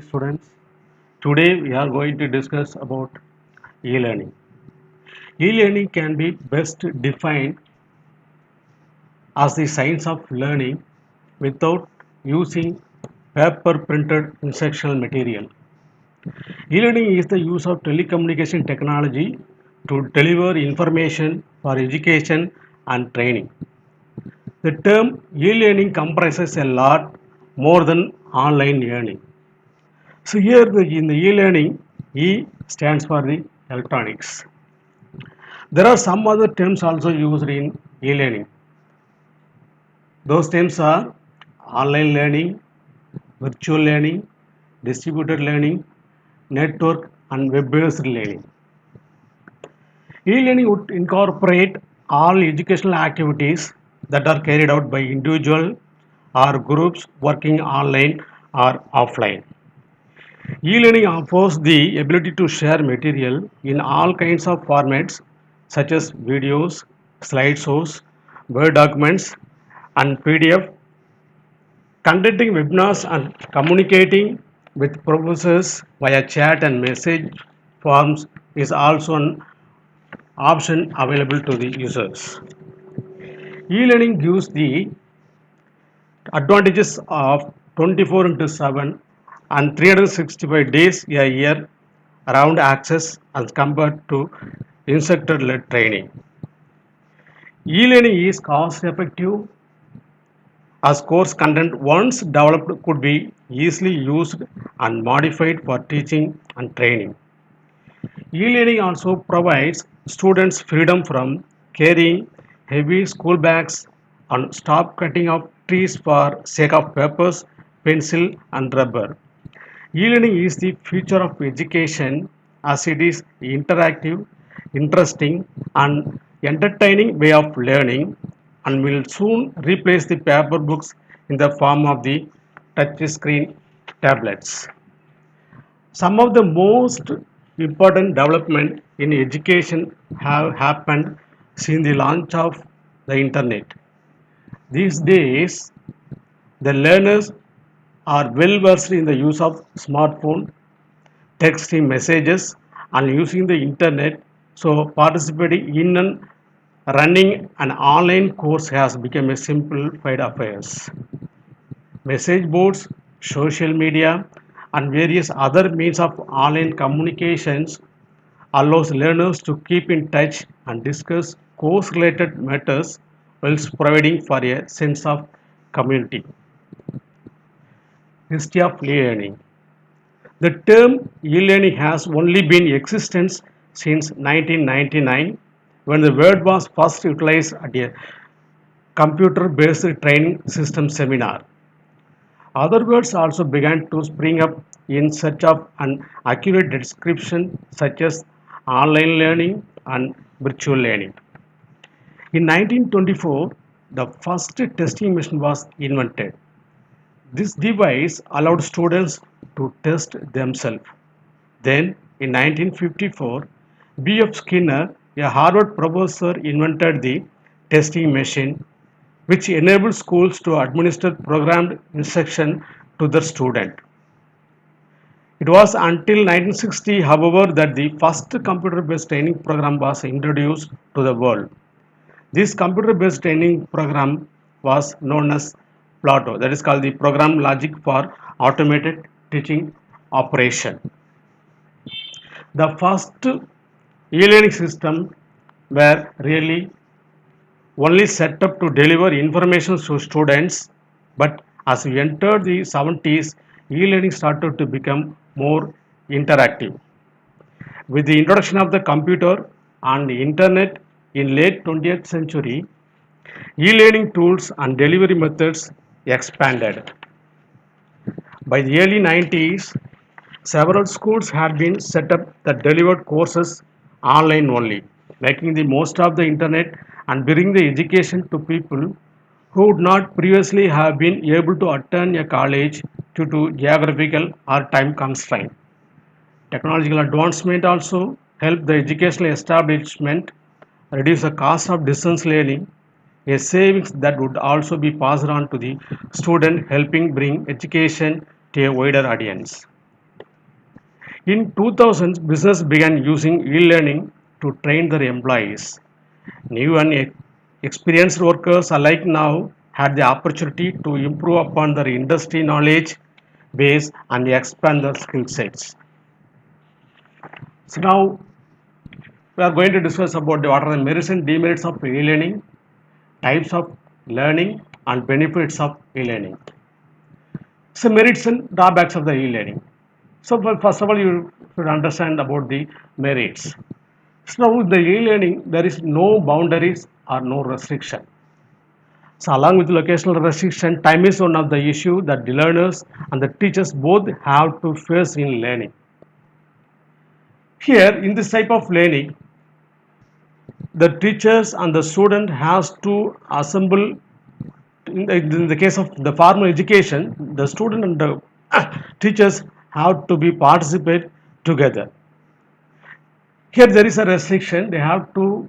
students. Today we are going to discuss about e-learning. E-learning can be best defined as the science of learning without using paper printed instructional material. E-learning is the use of telecommunication technology to deliver information for education and training. The term e-learning comprises a lot more than online learning. So here in the e-learning, E stands for the electronics. There are some other terms also used in e-learning. Those terms are online learning, virtual learning, distributed learning, network and web-based learning. E-learning would incorporate all educational activities that are carried out by individual or groups working online or offline. E-learning offers the ability to share material in all kinds of formats such as videos, slideshows, Word documents, and PDF. Conducting webinars and communicating with professors via chat and message forms is also an option available to the users. E-learning gives the advantages of 24 into 7 and 365 days a year around access as compared to instructor-led training. E-learning is cost effective as course content once developed could be easily used and modified for teaching and training. E-learning also provides students freedom from carrying heavy school bags and stop cutting up trees for sake of papers, pencil and rubber. E-learning is the future of education as it is interactive, interesting and entertaining way of learning and will soon replace the paper books in the form of the touch screen tablets. Some of the most important development in education have happened since the launch of the internet. These days, the learners are well versed in the use of smartphone, texting messages, and using the internet. So, participating in and running an online course has become a simplified affair. Message boards, social media, and various other means of online communications allows learners to keep in touch and discuss course-related matters whilst providing for a sense of community. History of e-learning. The term e-learning has only been in existence since 1999 when the word was first utilized at a computer-based training system seminar. Other words also began to spring up in search of an accurate description such as online learning and virtual learning. In 1924, the first testing machine was invented. This device allowed students to test themselves. Then, in 1954, B.F. Skinner, a Harvard professor, invented the testing machine, which enabled schools to administer programmed instruction to their student. It was until 1960, however, that the first computer-based training program was introduced to the world. This computer-based training program was known as Plato, that is called the Program Logic for Automated Teaching Operation. The first e-learning system were really only set up to deliver information to students, but as we entered the 70s, e-learning started to become more interactive. With the introduction of the computer and the internet in late 20th century, e-learning tools and delivery methods expanded. By the early 90s, several schools had been set up that delivered courses online only, making the most of the internet and bringing the education to people who would not previously have been able to attend a college due to geographical or time constraint. Technological advancement also helped the educational establishment reduce the cost of distance learning, a savings that would also be passed on to the student, helping bring education to a wider audience. In 2000s, business began using e-learning to train their employees. New and experienced workers alike now had the opportunity to improve upon their industry knowledge base and expand their skill sets. So now we are going to discuss about what are the merits and demerits of e-learning, types of learning, and benefits of e-learning. So merits and drawbacks of the e-learning. So first of all, you should understand about the merits. So now with the e-learning, there is no boundaries or no restriction. So along with locational restriction, time is one of the issue that the learners and the teachers both have to face in learning. Here, in this type of learning, the teachers and the student has to assemble. In the case of the formal education, the student and the teachers have to be participate together. Here there is a restriction. They have to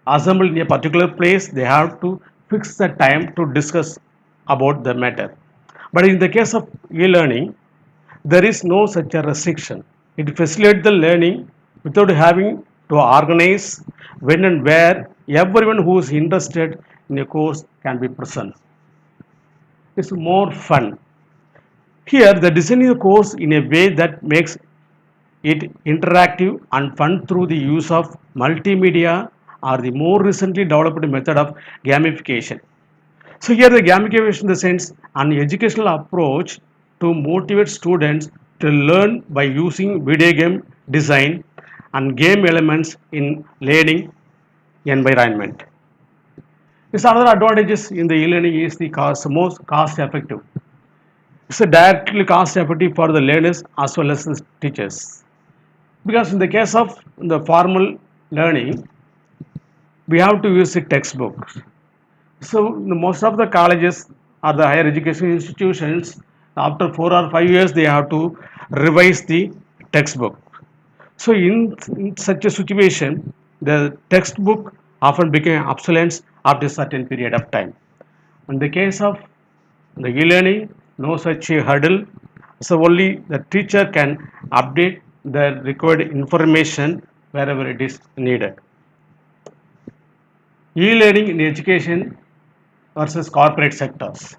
assemble in a particular place. They have to fix the time to discuss about the matter. But in the case of e-learning, there is no such a restriction. It facilitates the learning without having to organize when and where everyone who is interested in a course can be present. It's more fun. Here, the design the course in a way that makes it interactive and fun through the use of multimedia or the more recently developed method of gamification. So here the gamification in the sense an educational approach to motivate students to learn by using video game design and game elements in learning environment. This other advantages in the e-learning is the most cost effective. It's a directly cost effective for the learners as well as the teachers. Because in the case of the formal learning, we have to use the textbooks. So most of the colleges or the higher education institutions, after 4 or 5 years, they have to revise the textbook. So in such a situation, the textbook often became obsolete after a certain period of time. In the case of the e-learning, no such a hurdle. So only the teacher can update the required information wherever it is needed. E-learning in education versus corporate sectors.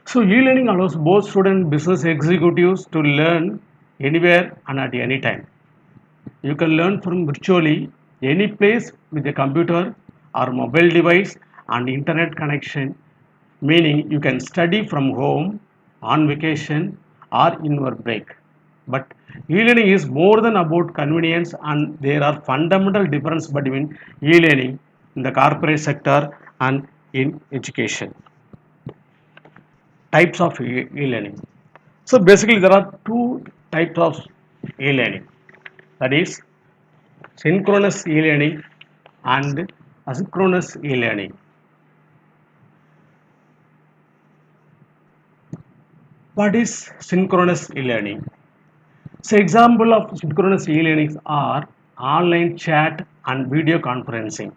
So e-learning allows both student and business executives to learn anywhere and at any time. You can learn from virtually any place with a computer or mobile device and internet connection, meaning you can study from home, on vacation, or in your break. But e-learning is more than about convenience, and there are fundamental differences between e-learning in the corporate sector and in education. Types of e-learning. So basically there are two types of e-learning, that is synchronous e-learning and asynchronous e-learning. What is synchronous e-learning? So example of synchronous e-learnings are online chat and video conferencing.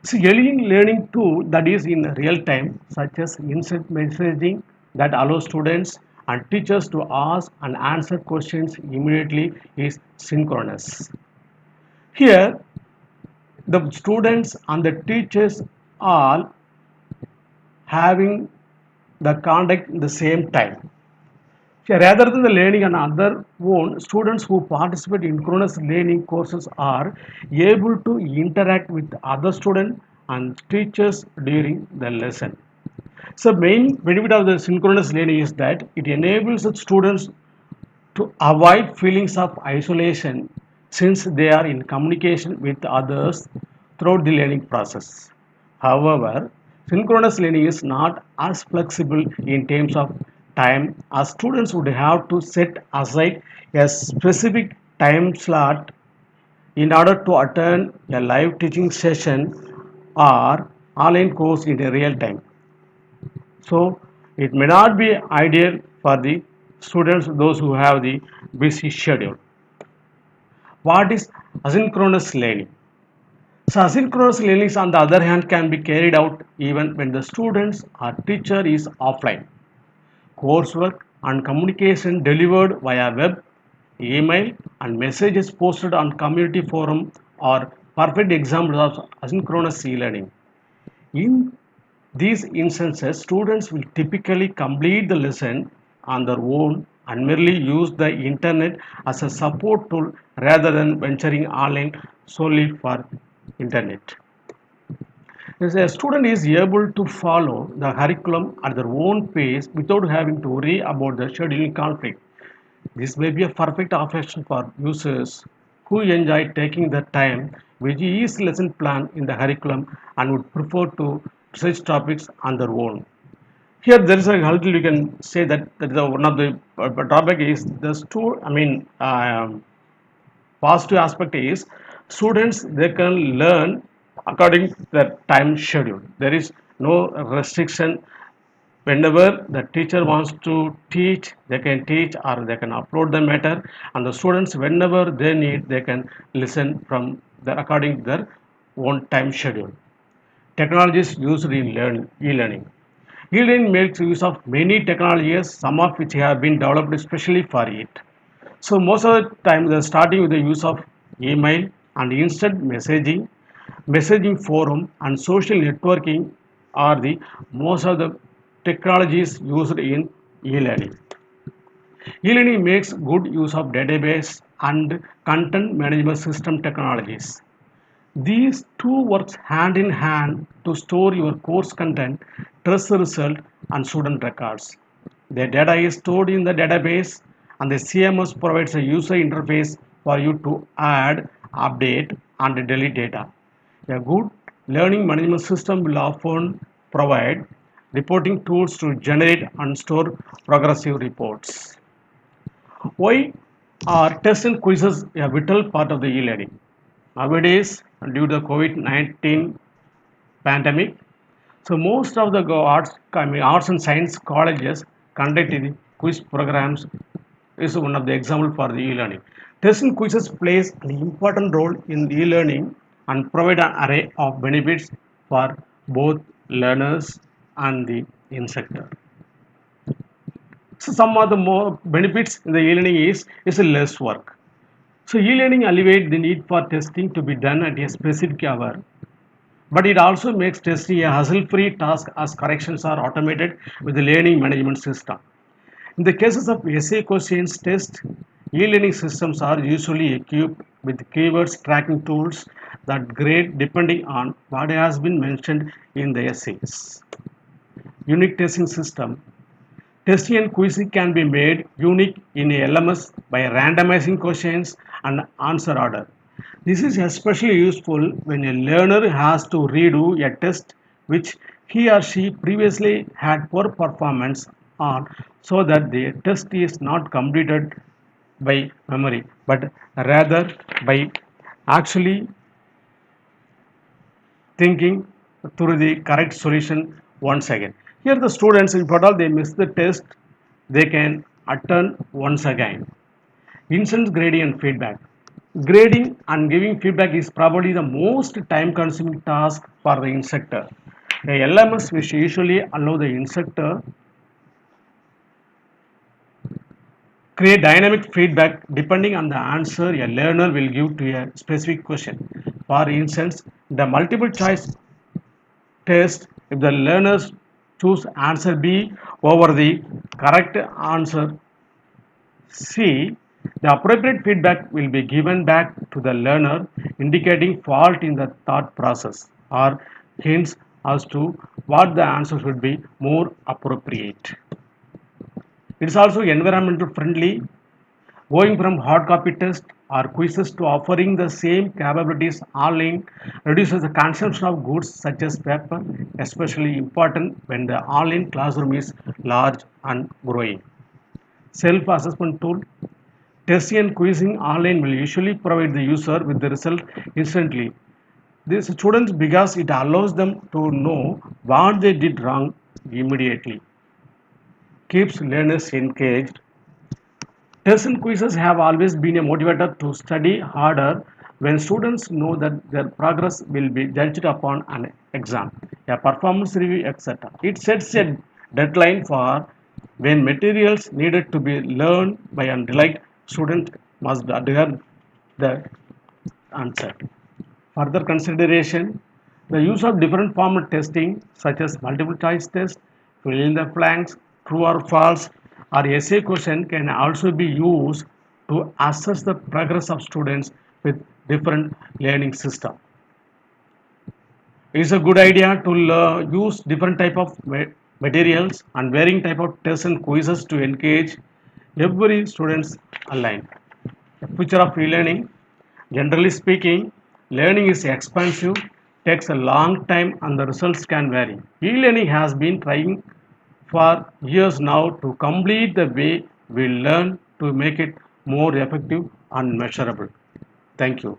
So e-learning tool that is in real time, such as instant messaging that allows students and teachers to ask and answer questions immediately, is synchronous. Here the students and the teachers are having the contact in the same time. Rather than the learning on other own, students who participate in synchronous learning courses are able to interact with other students and teachers during the lesson. So main benefit of the synchronous learning is that it enables the students to avoid feelings of isolation since they are in communication with others throughout the learning process. However, synchronous learning is not as flexible in terms of time as students would have to set aside a specific time slot in order to attend a live teaching session or online course in a real time. So it may not be ideal for the students, those who have the busy schedule. What is asynchronous learning? So asynchronous learning on the other hand can be carried out even when the students or teacher is offline. Coursework and communication delivered via web email, and messages posted on community forum are perfect examples of asynchronous e-learning. In these instances, students will typically complete the lesson on their own and merely use the internet as a support tool rather than venturing online solely for internet. As a student is able to follow the curriculum at their own pace without having to worry about the scheduling conflict. This may be a perfect option for users who enjoy taking the time with each lesson plan in the curriculum and would prefer to research topics on their own. Here, there is a little you can say that the, one of the topic is the positive aspect is students they can learn according to their time schedule. There is no restriction. Whenever the teacher wants to teach, they can teach or they can upload the matter, and the students whenever they need they can listen from the according to their own time schedule. Technologies used in e-learning. E-learning makes use of many technologies, some of which have been developed especially for it. So most of the time they're starting with the use of email and instant messaging, messaging forum and social networking are the most of the technologies used in e-learning. E-learning makes good use of database and content management system technologies. These two works hand in hand to store your course content, test result, and student records. The data is stored in the database, and the CMS provides a user interface for you to add, update, and delete data. A good learning management system will often provide reporting tools to generate and store progressive reports. Why are tests and quizzes a vital part of the e-learning? Nowadays, due to the COVID-19 pandemic, so most of the arts and science colleges conducting quiz programs is one of the example for the e-learning. Tests and quizzes plays an important role in e-learning and provide an array of benefits for both learners and the instructor. So some of the more benefits in the e-learning is less work. So e-learning alleviates the need for testing to be done at a specific hour, but it also makes testing a hassle-free task as corrections are automated with the learning management system. In the cases of essay questions test, e-learning systems are usually equipped with keywords tracking tools that grade depending on what has been mentioned in the essays. Unique testing system. Testing and quizzing can be made unique in a LMS by randomizing questions and answer order. This is especially useful when a learner has to redo a test which he or she previously had poor performance on, so that the test is not completed by memory but rather by actually thinking through the correct solution once again. Here the students, if at all they miss the test, they can attempt once again. Instant gradient feedback. Grading and giving feedback is probably the most time consuming task for the instructor. A LMS which usually allow the instructor create dynamic feedback depending on the answer a learner will give to a specific question. For instance, the multiple choice test, if the learners choose answer B over the correct answer C, the appropriate feedback will be given back to the learner, indicating fault in the thought process or hints as to what the answer should be more appropriate. It is also environmental friendly. Going from hard copy tests or quizzes to offering the same capabilities online reduces the consumption of goods such as paper, especially important when the online classroom is large and growing. Self-assessment tool. Testing and quizzing online will usually provide the user with the result instantly. These students because it allows them to know what they did wrong immediately. Keeps learners engaged. Tests and quizzes have always been a motivator to study harder when students know that their progress will be judged upon an exam, a performance review, etc. It sets a deadline for when materials needed to be learned by a delight student must adhere the answer. Further consideration, the use of different format testing such as multiple choice test, fill in the blanks, true or false, or essay question can also be used to assess the progress of students with different learning system. It's a good idea to use different type of materials and varying type of tests and quizzes to engage every students online. The future of e-learning. Generally speaking, learning is expensive, takes a long time, and the results can vary. E-learning has been trying for years now to complete the way we learn to make it more effective and measurable. Thank you.